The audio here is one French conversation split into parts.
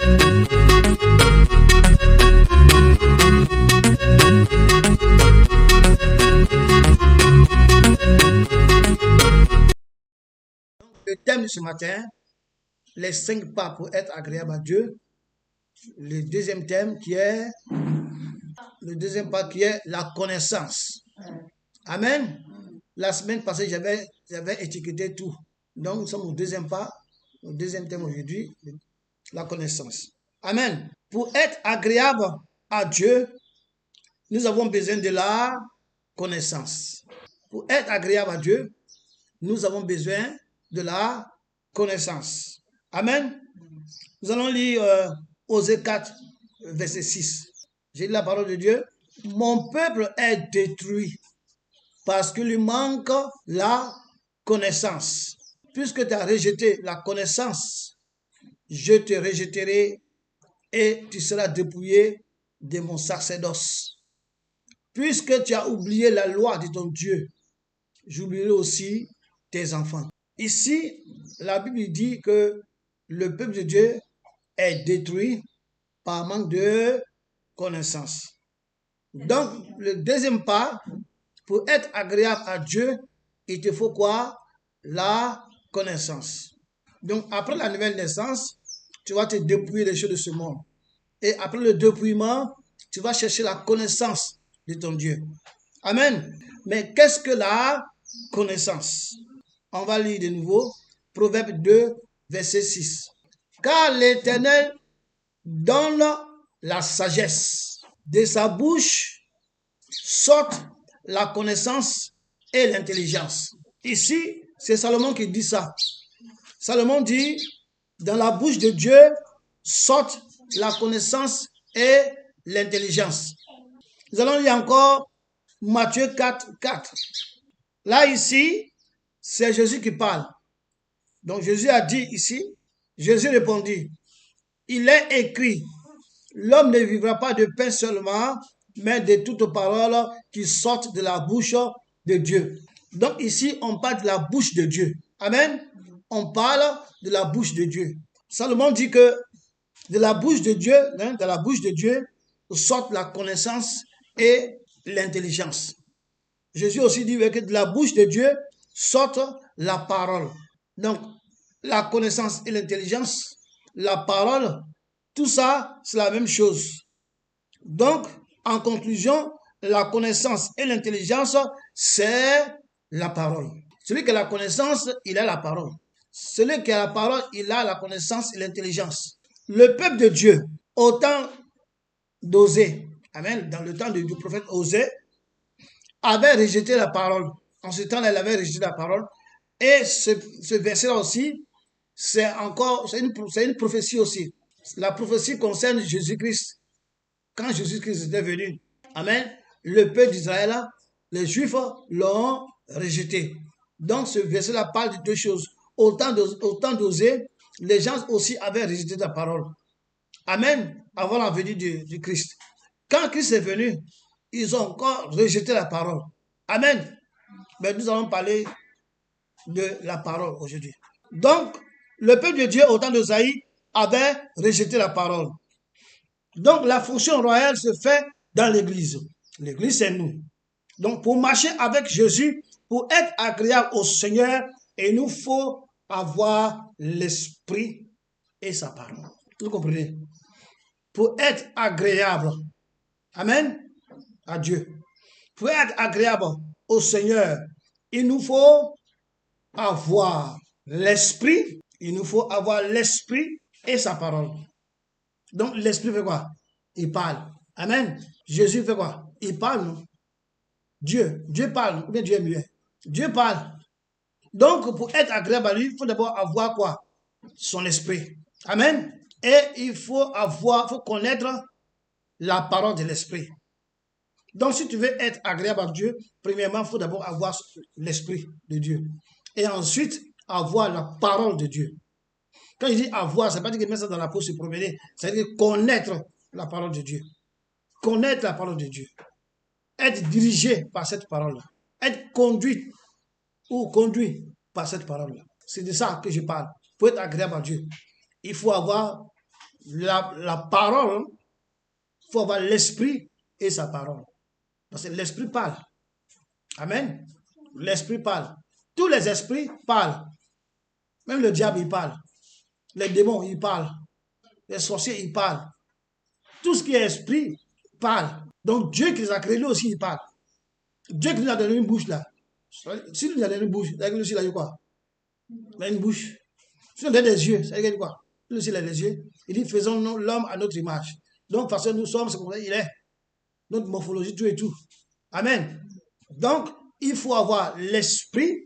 Le thème de ce matin, les 5 pas pour être agréable à Dieu. Le deuxième thème le deuxième pas qui est la connaissance. Amen. La semaine passée, j'avais étiqueté tout. Donc, nous sommes au deuxième pas, au deuxième thème aujourd'hui, la connaissance. Amen. Pour être agréable à Dieu, nous avons besoin de la connaissance. Pour être agréable à Dieu, nous avons besoin de la connaissance. Amen. Nous allons lire Osée 4, verset 6. J'ai dit la parole de Dieu. Mon peuple est détruit parce qu'il lui manque la connaissance. Puisque tu as rejeté la connaissance, je te rejetterai et tu seras dépouillé de mon sacerdoce. Puisque tu as oublié la loi de ton Dieu, j'oublierai aussi tes enfants. Ici, la Bible dit que le peuple de Dieu est détruit par manque de connaissance. Donc, le deuxième pas, pour être agréable à Dieu, il te faut quoi? La connaissance. Donc, après la nouvelle naissance, tu vas te dépouiller des choses de ce monde. Et après le dépouillement, tu vas chercher la connaissance de ton Dieu. Amen. Mais qu'est-ce que la connaissance? On va lire de nouveau Proverbe 2, verset 6. Car l'Éternel donne la sagesse. De sa bouche sortent la connaissance et l'intelligence. Ici, c'est Salomon qui dit ça. Salomon dit, dans la bouche de Dieu sortent la connaissance et l'intelligence. Nous allons lire encore Matthieu 4, 4. Là, ici, c'est Jésus qui parle. Donc, Jésus a dit ici, Jésus répondit, il est écrit, l'homme ne vivra pas de pain seulement, mais de toutes paroles qui sortent de la bouche de Dieu. Donc ici, on parle de la bouche de Dieu. Amen. On parle de la bouche de Dieu. Salomon dit que de la bouche de Dieu, sortent la connaissance et l'intelligence. Jésus aussi dit que de la bouche de Dieu sortent la parole. Donc, la connaissance et l'intelligence, la parole, tout ça, c'est la même chose. Donc, en conclusion, la connaissance et l'intelligence, c'est la parole. Celui qui a la connaissance, il a la parole. Celui qui a la parole, il a la connaissance et l'intelligence. Le peuple de Dieu, au temps d'Osée, amen, dans le temps du prophète Osée, avait rejeté la parole. En ce temps-là, il avait rejeté la parole. Et ce verset-là aussi, c'est une prophétie aussi. La prophétie concerne Jésus-Christ. Quand Jésus-Christ était venu, amen, le peuple d'Israël, les Juifs l'ont rejeté. Donc ce verset-là parle de deux choses. Au temps d'Osée, les gens aussi avaient rejeté la parole. Amen, avant la venue du Christ. Quand Christ est venu, ils ont encore rejeté la parole. Amen. Mais nous allons parler de la parole aujourd'hui. Donc, le peuple de Dieu au temps d'Osaïe avait rejeté la parole. Donc, la fonction royale se fait dans l'Église. L'Église, c'est nous. Donc, pour marcher avec Jésus, pour être agréable au Seigneur, il nous faut avoir l'Esprit et sa parole. Vous comprenez? Pour être agréable, amen, à Dieu. Pour être agréable au Seigneur, il nous faut avoir l'Esprit. Il nous faut avoir l'Esprit et sa parole. Donc, l'Esprit fait quoi? Il parle. Amen. Jésus fait quoi? Il parle, non? Dieu parle, ou bien Dieu est muet. Dieu parle. Donc, pour être agréable à lui, il faut d'abord avoir quoi? Son esprit. Amen. Et il faut connaître la parole de l'esprit. Donc, si tu veux être agréable à Dieu, premièrement, il faut d'abord avoir l'esprit de Dieu. Et ensuite, avoir la parole de Dieu. Quand je dis avoir, ça ne veut pas dire qu'il met ça dans la peau, se promener. Ça veut dire connaître la parole de Dieu. Connaître la parole de Dieu. Être dirigé par cette parole-là. Être conduit ou conduit par cette parole-là. C'est de ça que je parle. Pour être agréable à Dieu, il faut avoir la parole, il faut avoir l'esprit et sa parole. Parce que l'esprit parle. Amen. L'esprit parle. Tous les esprits parlent. Même le diable, il parle. Les démons, ils parlent. Les sorciers, ils parlent. Tout ce qui est esprit parle. Donc Dieu qui les a créés, lui aussi, il parle. Dieu qui nous a donné une bouche là. Si nous a donné une bouche, lui aussi, il a eu quoi? Il a une bouche. Si nous a donné des yeux, ça veut dire quoi? Lui aussi, il a des yeux. Il dit, faisons l'homme à notre image. Donc, parce que nous sommes, c'est comme ça il est. Notre morphologie, tout et tout. Amen. Donc, il faut avoir l'esprit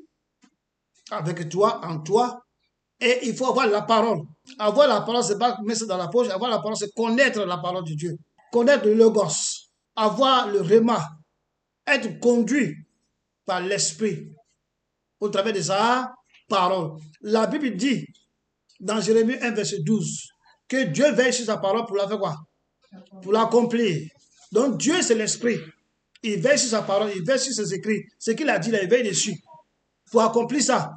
avec toi, en toi, et il faut avoir la parole. Avoir la parole, c'est pas mettre ça dans la poche. Avoir la parole, c'est connaître la parole de Dieu. Connaître le logos. Avoir le réma. Être conduit par l'esprit au travers de sa parole. La Bible dit dans Jérémie 1, verset 12, que Dieu veille sur sa parole pour la faire quoi? Pour l'accomplir. Donc Dieu, c'est l'esprit. Il veille sur sa parole, il veille sur ses écrits. Ce qu'il a dit, là, il veille dessus. Pour accomplir ça.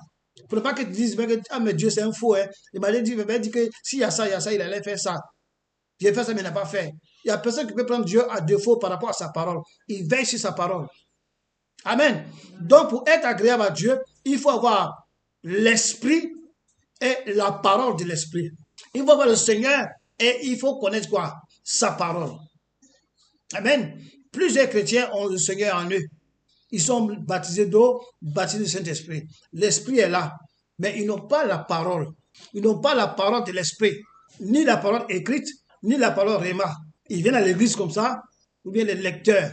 Pour ne pas que tu dises, ah, mais Dieu, c'est un faux. Hein. Il m'a dit que s'il y a ça, il allait faire ça. J'ai fait ça, mais il n'a pas fait. Il n'y a personne qui peut prendre Dieu à défaut par rapport à sa parole. Il veille sur sa parole. Amen. Donc, pour être agréable à Dieu, il faut avoir l'esprit et la parole de l'esprit. Il faut avoir le Seigneur et il faut connaître quoi? Sa parole. Amen. Plusieurs chrétiens ont le Seigneur en eux. Ils sont baptisés d'eau, baptisés du Saint-Esprit. L'Esprit est là, mais ils n'ont pas la parole. Ils n'ont pas la parole de l'Esprit, ni la parole écrite, ni la parole réma. Ils viennent à l'église comme ça, ou bien les lecteurs.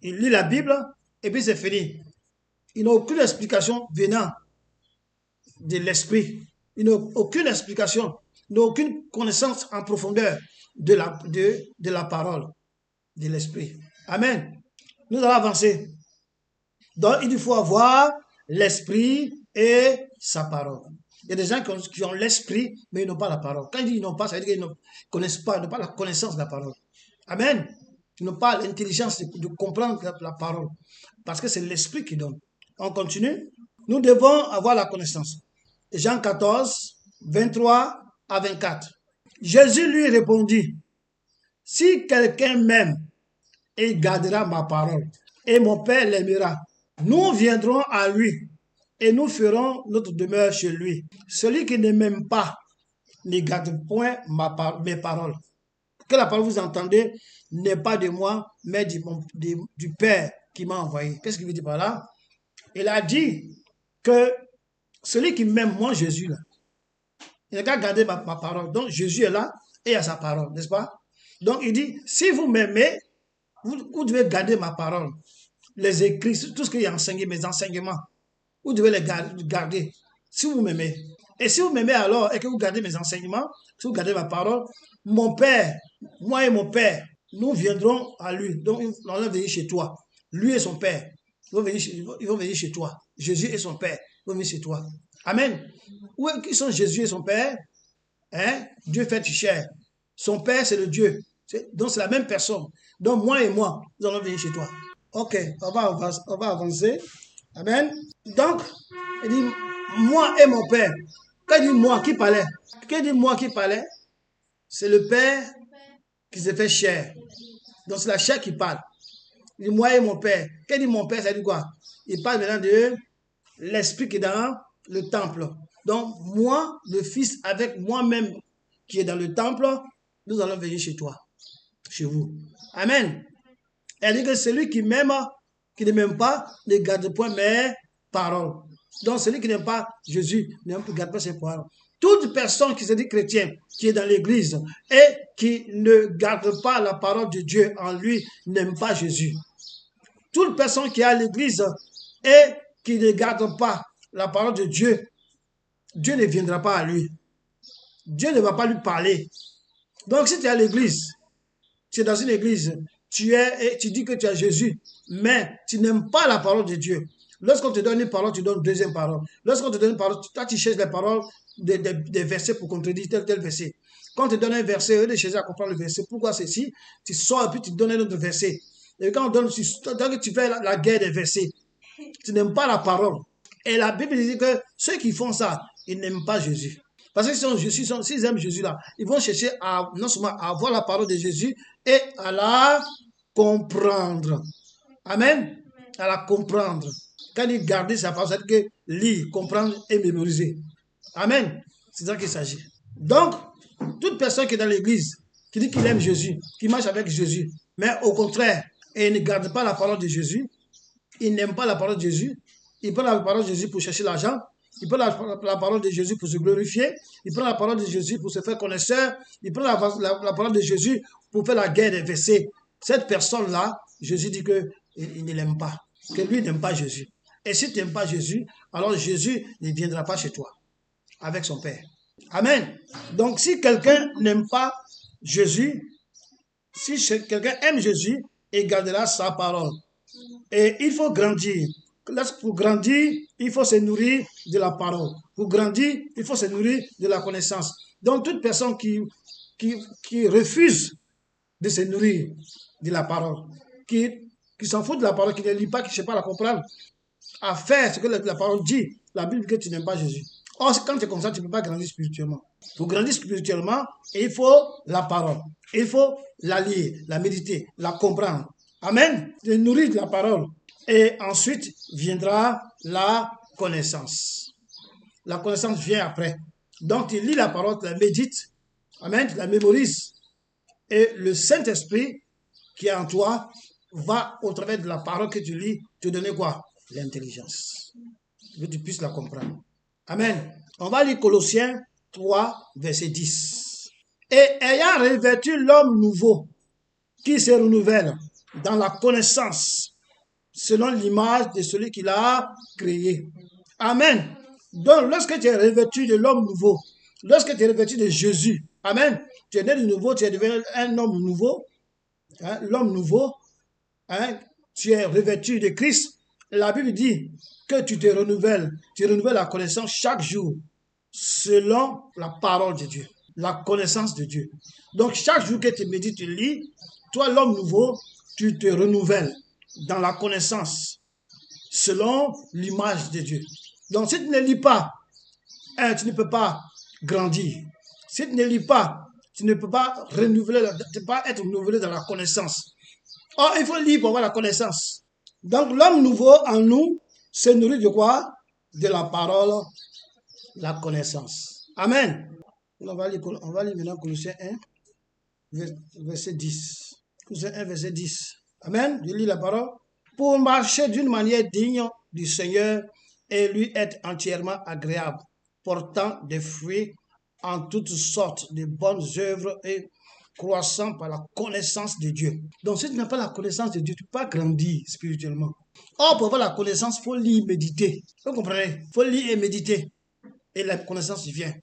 Ils lisent la Bible, et puis c'est fini. Ils n'ont aucune explication venant de l'Esprit. Ils n'ont aucune explication, ils n'ont aucune connaissance en profondeur de la parole de l'Esprit. Amen. Nous allons avancer. Donc, il faut avoir l'esprit et sa parole. Il y a des gens qui ont l'esprit, mais ils n'ont pas la parole. Quand ils disent qu'ils n'ont pas, ça veut dire qu'ils ne connaissent pas, ils n'ont pas la connaissance de la parole. Amen. Ils n'ont pas l'intelligence de comprendre la parole. Parce que c'est l'esprit qui donne. On continue. Nous devons avoir la connaissance. Jean 14, 23 à 24. Jésus lui répondit, si quelqu'un m'aime, il gardera ma parole, et mon Père l'aimera. Nous viendrons à lui et nous ferons notre demeure chez lui. Celui qui ne m'aime pas ne garde point mes paroles. Que la parole que vous entendez n'est pas de moi, mais du Père qui m'a envoyé. Qu'est-ce qu'il veut dire par là? Il a dit que celui qui m'aime, moi Jésus, là, il n'a qu'à garder ma parole. Donc Jésus est là et il a sa parole, n'est-ce pas? Donc il dit, si vous m'aimez, vous devez garder ma parole. Les écrits, tout ce qui est enseigné, mes enseignements, vous devez les garder si vous m'aimez. Et si vous m'aimez alors et que vous gardez mes enseignements, si vous gardez ma parole, mon Père, moi et mon Père, nous viendrons à lui. Donc, on va venir chez toi. Lui et son Père, ils vont venir chez toi. Jésus et son Père vont venir chez toi. Amen. Qui sont Jésus et son Père? Hein? Dieu fait chair. Son Père, c'est le Dieu. Donc, c'est la même personne. Donc, moi et moi, nous allons venir chez toi. Ok, on va avancer. Amen. Donc, il dit, moi et mon Père. Quand il dit moi, qui parlait? Quand il dit moi qui parlait, c'est le Père qui se fait chair. Donc, c'est la chair qui parle. Il dit moi et mon Père. Quand il dit mon Père, ça dit quoi? Il parle maintenant de l'Esprit qui est dans le temple. Donc, moi, le Fils, avec moi-même qui est dans le temple, nous allons venir chez toi, chez vous. Amen. Elle dit que celui qui m'aime, qui ne m'aime pas, ne garde point mes paroles. Donc celui qui n'aime pas Jésus ne garde pas ses paroles. Toute personne qui se dit chrétien, qui est dans l'église et qui ne garde pas la parole de Dieu en lui, n'aime pas Jésus. Toute personne qui est à l'église et qui ne garde pas la parole de Dieu, Dieu ne viendra pas à lui. Dieu ne va pas lui parler. Donc si tu es à l'église, tu es dans une église, tu dis que tu as Jésus, mais tu n'aimes pas la parole de Dieu. Lorsqu'on te donne une parole, tu donnes une deuxième parole. Lorsqu'on te donne une parole, toi tu cherches les paroles des versets pour contredire tel verset. Quand on te donne un verset, au lieu de chercher à comprendre le verset, pourquoi ceci, tu sors et puis tu donnes un autre verset. Et quand on donne, tu fais la guerre des versets. Tu n'aimes pas la parole. Et la Bible dit que ceux qui font ça, ils n'aiment pas Jésus. Parce que s'ils aiment Jésus là, ils vont chercher à non seulement à avoir la parole de Jésus et à la comprendre. Amen. À la comprendre. Quand il garde sa parole, c'est-à-dire que lire, comprendre et mémoriser. Amen. C'est ça qu'il s'agit. Donc, toute personne qui est dans l'église, qui dit qu'il aime Jésus, qui marche avec Jésus, mais au contraire, et ne garde pas la parole de Jésus, il n'aime pas la parole de Jésus, il prend la parole de Jésus pour chercher l'argent, il prend la parole de Jésus pour se glorifier, il prend la parole de Jésus pour se faire connaisseur, il prend la parole de Jésus pour faire la guerre des versets. Cette personne-là, Jésus dit qu'il ne l'aime pas, que lui n'aime pas Jésus. Et si tu n'aimes pas Jésus, alors Jésus ne viendra pas chez toi avec son Père. Amen. Donc si quelqu'un n'aime pas Jésus, si quelqu'un aime Jésus, il gardera sa parole. Et il faut grandir. Pour grandir, il faut se nourrir de la parole. Pour grandir, il faut se nourrir de la connaissance. Donc toute personne qui refuse de se nourrir de la parole, qui s'en fout de la parole, qui ne lit pas, qui ne sait pas la comprendre, à faire ce que la parole dit, la Bible dit que tu n'aimes pas Jésus. Or, quand tu es comme ça, tu ne peux pas grandir spirituellement. Pour grandir spirituellement, il faut la parole. Il faut la lire, la méditer, la comprendre. Amen. Se nourrir de la parole. Et ensuite viendra la connaissance. La connaissance vient après. Donc, tu lis la parole, tu la médites. Amen. Tu la mémorises. Et le Saint-Esprit qui est en toi va, au travers de la parole que tu lis, te donner quoi? L'intelligence. Que tu puisses la comprendre. Amen. On va lire Colossiens 3, verset 10. Et ayant revêtu l'homme nouveau, qui se renouvelle dans la connaissance, selon l'image de celui qui l'a créé. Amen. Donc, lorsque tu es revêtu de l'homme nouveau, lorsque tu es revêtu de Jésus, amen, tu es né de nouveau, tu es devenu un homme nouveau, hein, l'homme nouveau, hein, tu es revêtu de Christ. La Bible dit que tu renouvelles la connaissance chaque jour selon la parole de Dieu, la connaissance de Dieu. Donc chaque jour que tu médites, tu lis, toi l'homme nouveau, tu te renouvelles dans la connaissance selon l'image de Dieu. Donc si tu ne lis pas, hein, tu ne peux pas grandir. Si tu ne lis pas, tu ne peux pas renouveler, tu ne peux pas être renouvelé dans la connaissance. Or, il faut lire pour avoir la connaissance. Donc, l'homme nouveau en nous se nourrit de quoi? De la parole, la connaissance. Amen. On va lire maintenant Colossiens 1, verset 10. Colossiens 1, verset 10. Amen. Je lis la parole. Pour marcher d'une manière digne du Seigneur et lui être entièrement agréable, portant des fruits en toutes sortes de bonnes œuvres et croissant par la connaissance de Dieu. Donc, si tu n'as pas la connaissance de Dieu, tu ne peux pas grandir spirituellement. Or, pour avoir la connaissance, il faut lire, méditer. Vous comprenez? Il faut lire et méditer. Et la connaissance vient.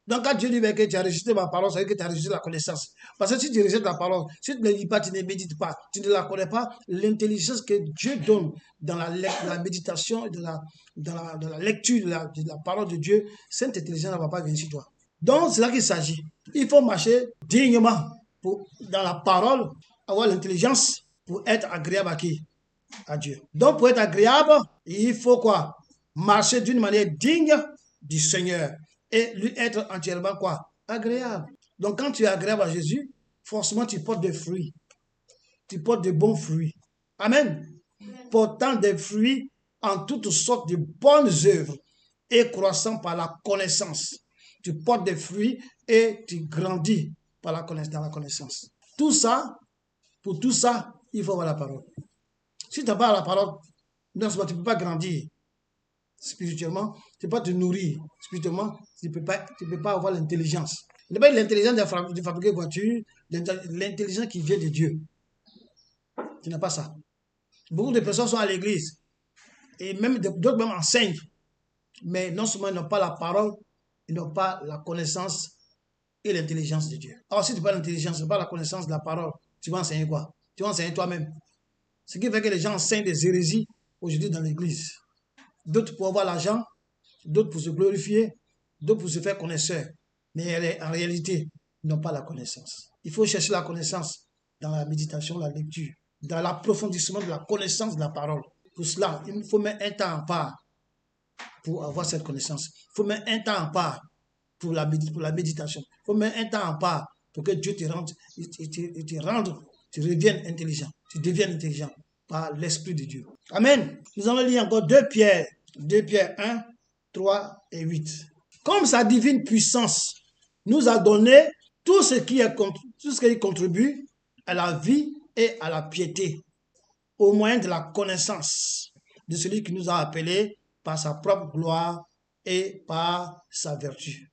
Donc, quand Dieu dit que tu as rejeté ma parole, ça veut dire que tu as rejeté la connaissance. Parce que si tu rejettes la parole, si tu ne lis pas, tu ne médites pas, tu ne la connais pas, l'intelligence que Dieu donne dans la méditation, dans la lecture de la parole de Dieu, cette intelligence ne va pas venir sur toi. Donc, c'est là qu'il s'agit. Il faut marcher dignement dans la parole, avoir l'intelligence pour être agréable à qui? À Dieu. Donc, pour être agréable, il faut quoi? Marcher d'une manière digne du Seigneur et lui être entièrement quoi? Agréable. Donc, quand tu es agréable à Jésus, forcément, tu portes des fruits. Tu portes de bons fruits. Amen. Portant des fruits en toutes sortes de bonnes œuvres et croissant par la connaissance. Tu portes des fruits et tu grandis par dans la connaissance. Tout ça, pour tout ça, il faut avoir la parole. Si tu n'as pas la parole, non seulement tu ne peux pas grandir spirituellement, tu ne peux pas te nourrir spirituellement, tu ne peux pas avoir l'intelligence. Ce n'est pas l'intelligence de fabriquer une voiture, l'intelligence qui vient de Dieu. Tu n'as pas ça. Beaucoup de personnes sont à l'église et même d'autres même enseignent, mais non seulement ils n'ont pas la parole, ils n'ont pas la connaissance et l'intelligence de Dieu. Alors, si tu n'as pas l'intelligence, tu n'as pas la connaissance de la parole, tu vas enseigner quoi? Tu vas enseigner toi-même. Ce qui fait que les gens enseignent des hérésies aujourd'hui dans l'église. D'autres pour avoir l'argent, d'autres pour se glorifier, d'autres pour se faire connaisseur. Mais en réalité, ils n'ont pas la connaissance. Il faut chercher la connaissance dans la méditation, la lecture, dans l'approfondissement de la connaissance de la parole. Pour cela, il faut mettre un temps à part pour avoir cette connaissance. Il faut mettre un temps à part pour la méditation. Il faut mettre un temps en part pour que Dieu te rende, tu reviennes intelligent, tu deviennes intelligent par l'Esprit de Dieu. Amen. Nous allons lire encore 2 Pierre 1, 3 et 8. Comme sa divine puissance nous a donné tout ce qui contribue à la vie et à la piété, au moyen de la connaissance de celui qui nous a appelés par sa propre gloire et par sa vertu.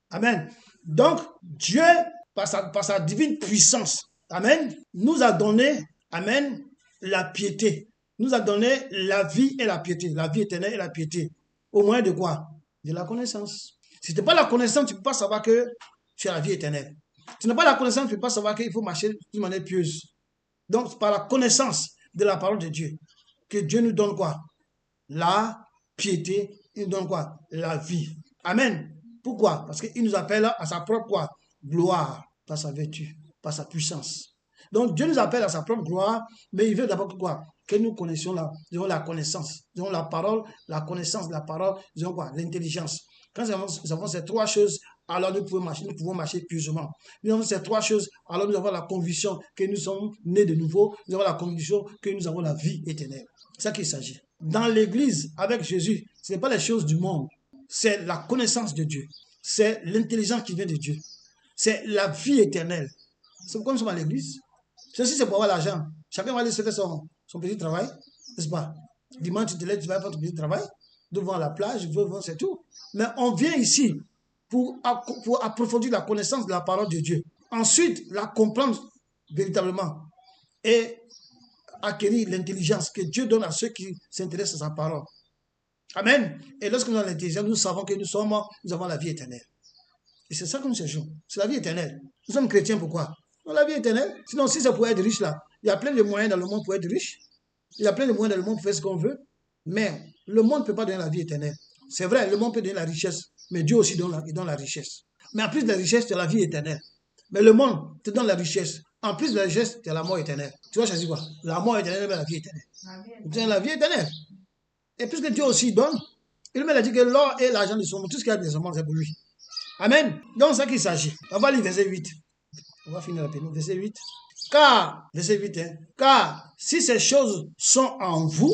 Amen. Donc, Dieu, par sa divine puissance, amen, nous a donné, amen, la piété. Nous a donné la vie et la piété, la vie éternelle et la piété. Au moyen de quoi? De la connaissance. Si tu n'as pas la connaissance, tu ne peux pas savoir que tu as la vie éternelle. Si tu n'as pas la connaissance, tu ne peux pas savoir qu'il faut marcher d'une manière pieuse. Donc, par la connaissance de la parole de Dieu, que Dieu nous donne quoi? La piété, il nous donne quoi? La vie. Amen. Pourquoi? Parce qu'il nous appelle à sa propre quoi? Gloire, par sa vertu, par sa puissance. Donc, Dieu nous appelle à sa propre gloire, mais il veut d'abord quoi? Que nous connaissions la connaissance. Nous avons la parole, la connaissance de la parole, nous avons quoi? L'intelligence. Quand nous avons ces trois choses, alors nous pouvons marcher pieusement. Nous avons ces trois choses, alors nous avons la conviction que nous sommes nés de nouveau, nous avons la conviction que nous avons la vie éternelle. C'est ça qu'il s'agit. Dans l'église, avec Jésus, ce n'est pas les choses du monde, c'est la connaissance de Dieu, c'est l'intelligence qui vient de Dieu, c'est la vie éternelle. C'est pourquoi nous sommes à l'église. Ceci, c'est pour avoir l'argent. Chacun va aller se faire son petit travail, n'est-ce pas? Dimanche, tu te lèves, tu vas faire ton petit travail, devant la plage, c'est tout. Mais on vient ici pour approfondir la connaissance de la parole de Dieu. Ensuite, la comprendre véritablement et acquérir l'intelligence que Dieu donne à ceux qui s'intéressent à sa parole. Amen. Et lorsque nous avons l'intelligence, nous savons que nous avons la vie éternelle. Et c'est ça que nous cherchons. C'est la vie éternelle. Nous sommes chrétiens, pourquoi? Nous avons la vie éternelle. Sinon, si c'est pour être riche, là, il y a plein de moyens dans le monde pour être riche. Il y a plein de moyens dans le monde pour faire ce qu'on veut. Mais le monde ne peut pas donner la vie éternelle. C'est vrai, le monde peut donner la richesse, mais Dieu aussi donne la richesse. Mais en plus de la richesse, tu as la vie éternelle. Mais le monde te donne la richesse. En plus de la richesse, tu as la mort éternelle. Tu vas choisir quoi? La mort éternelle ou la vie éternelle? Tu as la vie éternelle. Et puisque Dieu aussi donne, il m'a dit que l'or et l'argent de son monde, tout ce qu'il y a de son monde, c'est pour lui. Amen. Donc, c'est ça qu'il s'agit. On va lire verset 8. On va finir rapidement. Verset 8. Verset 8, hein, car si ces choses sont en vous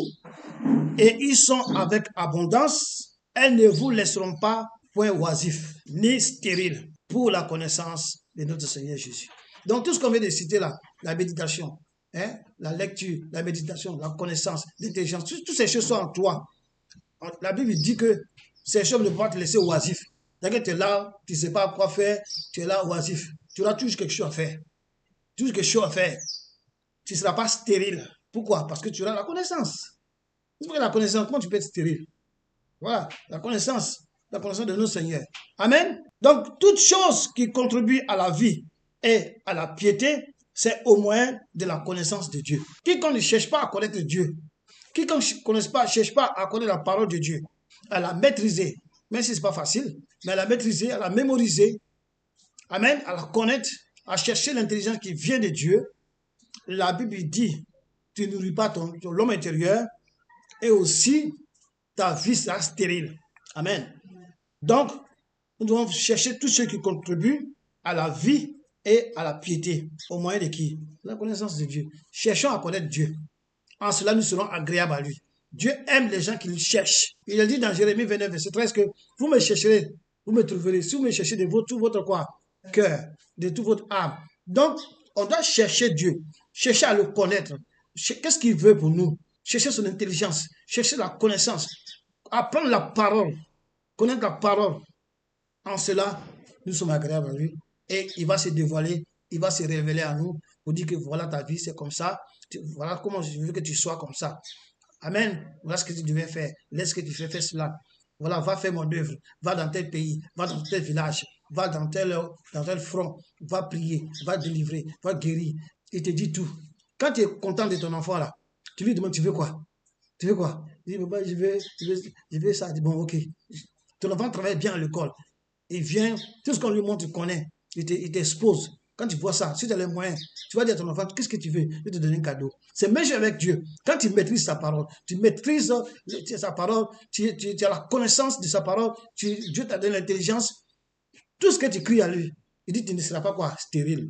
et ils sont avec abondance, elles ne vous laisseront pas point oisif, ni stérile, pour la connaissance de notre Seigneur Jésus. Donc, tout ce qu'on vient de citer là, la méditation, hein, la lecture, la méditation, la connaissance, l'intelligence, toutes ces choses sont en toi. La Bible dit que ces choses ne vont pas te laisser oisif. C'est-à-dire que tu es là, tu ne sais pas quoi faire, tu es là oisif. Tu auras toujours quelque chose à faire. Toujours quelque chose à faire. Tu ne seras pas stérile. Pourquoi? Parce que tu auras la connaissance. La connaissance, comment tu peux être stérile? Voilà, la connaissance de notre Seigneur. Amen. Donc, toute chose qui contribue à la vie et à la piété, c'est au moyen de la connaissance de Dieu. Quiconque ne cherche pas à connaître Dieu, quiconque ne cherche pas à connaître la parole de Dieu, à la maîtriser, même si ce n'est pas facile, mais à la maîtriser, à la mémoriser, amen, à la connaître, à chercher l'intelligence qui vient de Dieu. La Bible dit, tu ne nourris pas l'homme intérieur et aussi ta vie sera stérile. Amen. Donc, nous devons chercher tout ce qui contribue à la vie et à la piété. Au moyen de qui? La connaissance de Dieu. Cherchons à connaître Dieu. En cela, nous serons agréables à lui. Dieu aime les gens qui le cherchent. Il a dit dans Jérémie 29, verset 13 que vous me chercherez, vous me trouverez. Si vous me cherchez de tout votre quoi? Cœur, de toute votre âme. Donc, on doit chercher Dieu. Chercher à le connaître. Qu'est-ce qu'il veut pour nous? Chercher son intelligence. Chercher la connaissance. Apprendre la parole. Connaître la parole. En cela, nous sommes agréables à lui. Et il va se dévoiler. Il va se révéler à nous pour dire que voilà ta vie, c'est comme ça. Voilà comment je veux que tu sois comme ça. Amen. Voilà ce que tu devais faire. Laisse que tu fais cela. Voilà, va faire mon œuvre. Va dans tel pays. Va dans tel village. Va dans tel front. Va prier. Va délivrer. Va guérir. Il te dit tout. Quand tu es content de ton enfant là, tu lui demandes, tu veux quoi? Tu veux quoi? Il dit, je veux ça. Il dit, bon, ok. Ton enfant travaille bien à l'école. Il vient, tout ce qu'on lui montre, tu connais. Il t'expose. Quand tu vois ça, si tu as les moyens, tu vas dire à ton enfant, qu'est-ce que tu veux? Je vais te donner un cadeau. C'est même avec Dieu. Quand tu maîtrises sa parole, tu maîtrises sa parole, tu as la connaissance de sa parole, Dieu t'a donné l'intelligence, Tout ce que tu cries à lui, il dit, tu ne seras pas quoi? Stérile.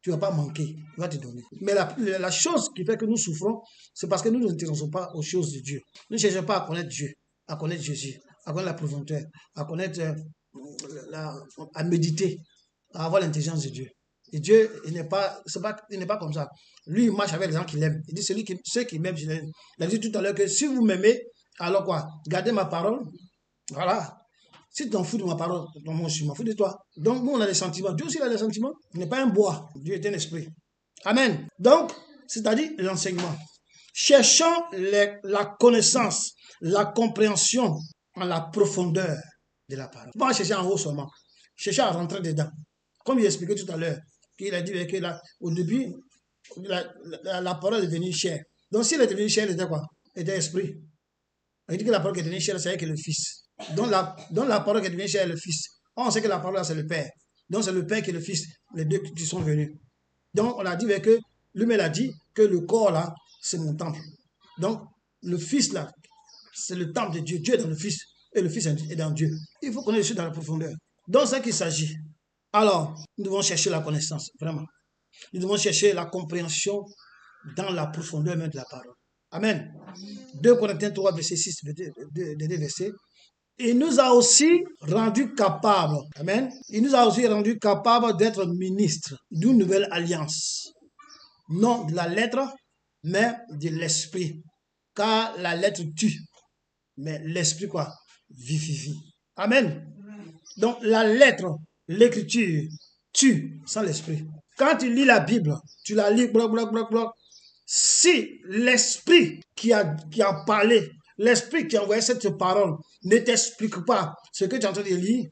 Tu ne vas pas manquer. Il va te donner. Mais la chose qui fait que nous souffrons, c'est parce que nous ne nous intéressons pas aux choses de Dieu. Nous ne cherchons pas à connaître Dieu, à connaître Jésus, à connaître la profondeur, à connaître, à méditer, à avoir l'intelligence de Dieu. Et Dieu, il n'est pas comme ça. Lui, il marche avec les gens qu'il aime. Il dit, ceux qui m'aiment, je l'aime. Il a dit tout à l'heure que si vous m'aimez, alors quoi? Gardez ma parole. Voilà. Si tu t'en fous de ma parole, moi je m'en fous de toi. Donc, nous, on a des sentiments. Dieu aussi il a des sentiments. Il n'est pas un bois. Dieu est un esprit. Amen. Donc, c'est-à-dire l'enseignement. Cherchons la connaissance, la compréhension en la profondeur de la parole. Pas chercher en haut seulement. Chercher à rentrer dedans. Comme il expliquait tout à l'heure, qu'il a dit que là, au début, la parole est devenue chair. Donc, s'il est devenu chair, il était quoi? Il était esprit. Il dit que la parole qui est devenue chair, c'est que le Fils. Donc la parole qui est devenue chair est le Fils. On sait que la parole, c'est le Père. Donc, c'est le Père qui est le Fils, les deux qui sont venus. Donc, on a dit que lui-même a dit que le corps, là, c'est mon temple. Donc, le Fils, là, c'est le temple de Dieu. Dieu est dans le Fils et le Fils est dans Dieu. Il faut qu'on ait dans la profondeur. Donc, c'est ce qu'il s'agit. Alors, nous devons chercher la connaissance, vraiment. Nous devons chercher la compréhension dans la profondeur même de la parole. Amen. 2 Corinthiens 3, verset 6, des versets. Il nous a aussi rendu capables, amen. Il nous a aussi rendu capables d'être ministres d'une nouvelle alliance. Non de la lettre, mais de l'esprit. Car la lettre tue, mais l'esprit quoi? Vivifie. Amen. Donc la lettre, l'écriture, tue sans l'esprit. Quand tu lis la Bible, tu la lis, bloc, bloc, bloc, bloc. Si l'esprit qui a parlé, l'esprit qui a envoyé cette parole ne t'explique pas ce que tu es en train de lire,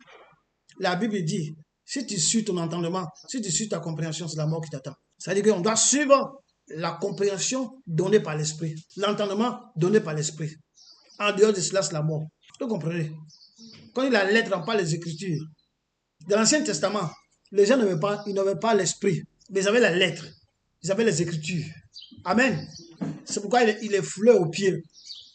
la Bible dit, si tu suis ton entendement, si tu suis ta compréhension, c'est la mort qui t'attend. C'est-à-dire qu'on doit suivre la compréhension donnée par l'esprit, l'entendement donné par l'esprit. En dehors de cela, c'est la mort. Vous comprenez? Quand il y a la lettre, on parle des Écritures. Dans l'Ancien Testament, les gens n'avaient pas l'esprit, mais ils avaient la lettre, ils avaient les Écritures. Amen. C'est pourquoi il est fleur au pied.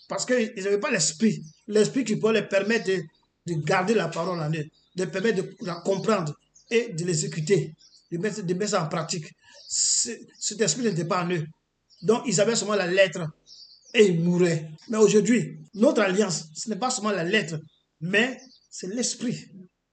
Parce qu'ils n'avaient pas l'esprit. L'esprit qui peut leur permettre de garder la parole en eux, de permettre de la comprendre et de l'exécuter, de mettre ça en pratique. Cet esprit n'était pas en eux. Donc, ils avaient seulement la lettre et ils mouraient. Mais aujourd'hui, notre alliance, ce n'est pas seulement la lettre, mais c'est l'esprit.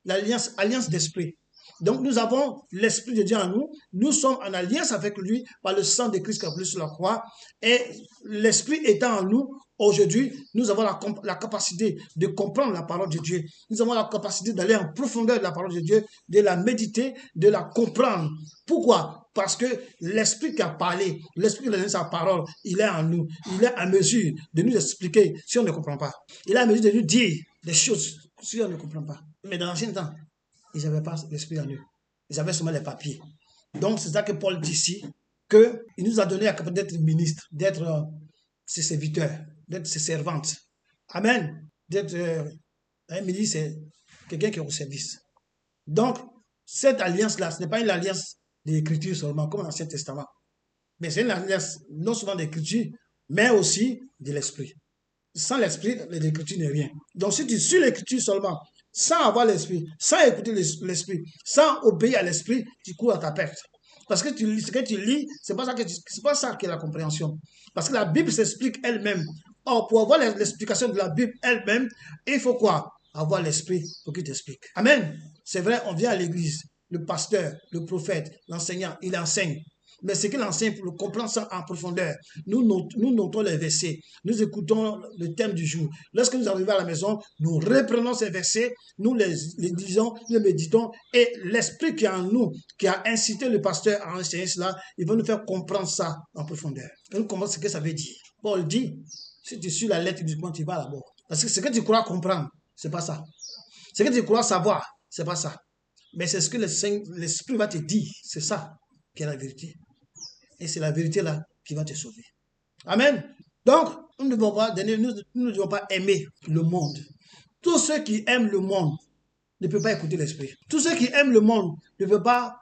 L'alliance, alliance d'esprit. Donc nous avons l'Esprit de Dieu en nous, nous sommes en alliance avec lui par le sang de Christ qui a coulé sur la croix, et l'Esprit étant en nous, aujourd'hui, nous avons la capacité de comprendre la parole de Dieu, nous avons la capacité d'aller en profondeur de la parole de Dieu, de la méditer, de la comprendre. Pourquoi? Parce que l'Esprit qui a parlé, l'Esprit qui a donné sa parole, il est en nous, il est à mesure de nous expliquer si on ne comprend pas. Il est à mesure de nous dire des choses si on ne comprend pas. Mais dans l'ancien temps, ils n'avaient pas l'esprit en eux. Ils avaient seulement les papiers. Donc, c'est ça que Paul dit ici, qu'il nous a donné la capacité d'être ministre, d'être ses serviteurs, d'être ses servantes. Amen. D'être un ministre, c'est quelqu'un qui est au service. Donc, cette alliance-là, ce n'est pas une alliance d'écriture seulement, comme l'Ancien Testament. Mais c'est une alliance non seulement d'écriture, mais aussi de l'esprit. Sans l'esprit, l'écriture n'est rien. Donc, si tu suis l'écriture seulement, sans avoir l'esprit, sans écouter l'esprit, sans obéir à l'esprit, tu cours à ta perte. Parce que ce que tu lis, c'est pas ça qui est la compréhension. Parce que la Bible s'explique elle-même. Or, pour avoir l'explication de la Bible elle-même, il faut quoi? Avoir l'esprit pour qu'il t'explique. Amen. C'est vrai, on vient à l'église, le pasteur, le prophète, l'enseignant, il enseigne. Mais ce qu'il enseigne, pour le comprendre ça en profondeur, nous notons les versets, nous écoutons le thème du jour. Lorsque nous arrivons à la maison, nous reprenons ces versets, nous les disons, nous les méditons, et l'esprit qui est en nous, qui a incité le pasteur à enseigner cela, il va nous faire comprendre ça en profondeur. Et nous comprenons ce que ça veut dire. Paul dit, si tu suis la lettre du document, tu vas là-bas. Parce que ce que tu crois comprendre, c'est pas ça. Ce que tu crois savoir, c'est pas ça. Mais c'est ce que l'esprit va te dire, c'est ça qui est la vérité. Et c'est la vérité là qui va te sauver. Amen. Donc, nous ne devons pas aimer le monde. Tous ceux qui aiment le monde ne peuvent pas écouter l'esprit. Tous ceux qui aiment le monde ne peuvent pas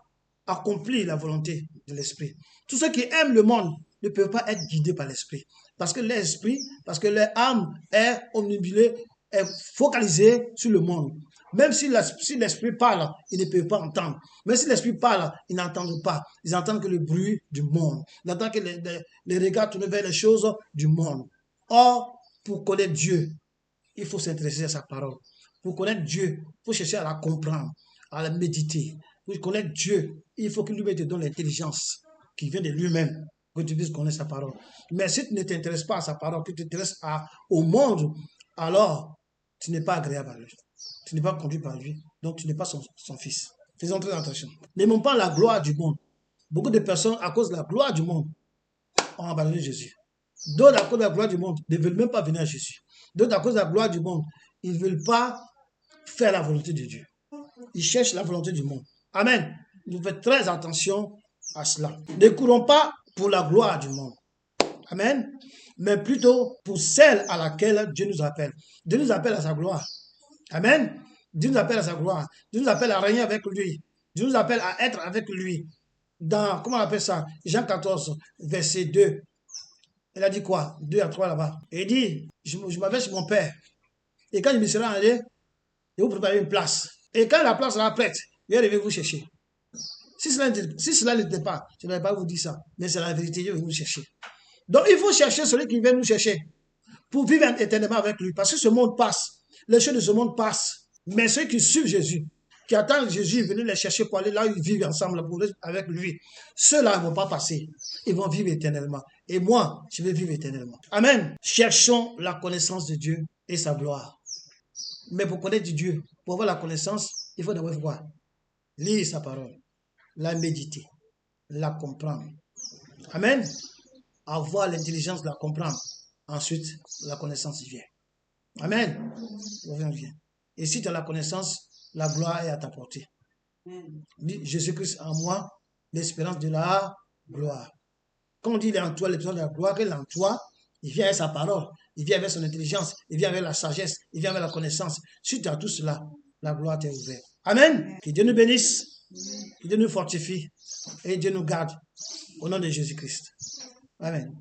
accomplir la volonté de l'esprit. Tous ceux qui aiment le monde ne peuvent pas être guidés par l'esprit. Parce que l'esprit, parce que leur âme est omnibulée, est focalisée sur le monde. Même si l'esprit parle, ils ne peuvent pas entendre. Même si l'esprit parle, ils n'entendent pas. Ils entendent que le bruit du monde. Ils entendent que les regards tournent vers les choses du monde. Or, pour connaître Dieu, il faut s'intéresser à sa parole. Pour connaître Dieu, il faut chercher à la comprendre, à la méditer. Pour connaître Dieu, il faut qu'il lui te donne l'intelligence qui vient de lui-même, que tu puisses connaître sa parole. Mais si tu ne t'intéresses pas à sa parole, que tu t'intéresses au monde, alors tu n'es pas agréable à lui. Tu n'es pas conduit par lui. Donc tu n'es pas son fils. Faisons très attention. N'aimons pas la gloire du monde. Beaucoup de personnes, à cause de la gloire du monde, ont abandonné Jésus. D'autres, à cause de la gloire du monde, ne veulent même pas venir à Jésus. D'autres, à cause de la gloire du monde, ils ne veulent pas faire la volonté de Dieu. Ils cherchent la volonté du monde. Amen. Nous faisons très attention à cela. Ne courons pas pour la gloire du monde. Amen. Mais plutôt pour celle à laquelle Dieu nous appelle. Dieu nous appelle à sa gloire. Amen. Dieu nous appelle à sa gloire. Dieu nous appelle à régner avec lui. Dieu nous appelle à être avec lui. Dans, comment on appelle ça? Jean 14, verset 2. Il a dit quoi? 2 à 3 là-bas. Il dit, je m'avais chez mon père. Et quand je me serai allé, je vais vous préparer une place. Et quand la place sera prête, je vais vous chercher. Si cela n'était pas, je n'allais pas vous dire ça. Mais c'est la vérité, je vais vous chercher. Donc il faut chercher celui qui vient nous chercher pour vivre éternellement avec lui. Parce que ce monde passe. Les choses de ce monde passent. Mais ceux qui suivent Jésus, qui attendent Jésus, venir les chercher pour aller là où ils vivent ensemble avec lui, ceux-là ne vont pas passer. Ils vont vivre éternellement. Et moi, je vais vivre éternellement. Amen. Cherchons la connaissance de Dieu et sa gloire. Mais pour connaître Dieu, pour avoir la connaissance, il faut d'abord voir. Lire sa parole, la méditer, la comprendre. Amen. Avoir l'intelligence de la comprendre. Ensuite, la connaissance vient. Amen. Et si tu as la connaissance, la gloire est à ta portée. Jésus-Christ en moi, l'espérance de la gloire. Quand on dit il est en toi, l'espérance de la gloire, qu'il est en toi, il vient avec sa parole, il vient avec son intelligence, il vient avec la sagesse, il vient avec la connaissance. Si tu as tout cela, la gloire t'est ouverte. Amen. Que Dieu nous bénisse, que Dieu nous fortifie et Dieu nous garde. Au nom de Jésus-Christ. Amen.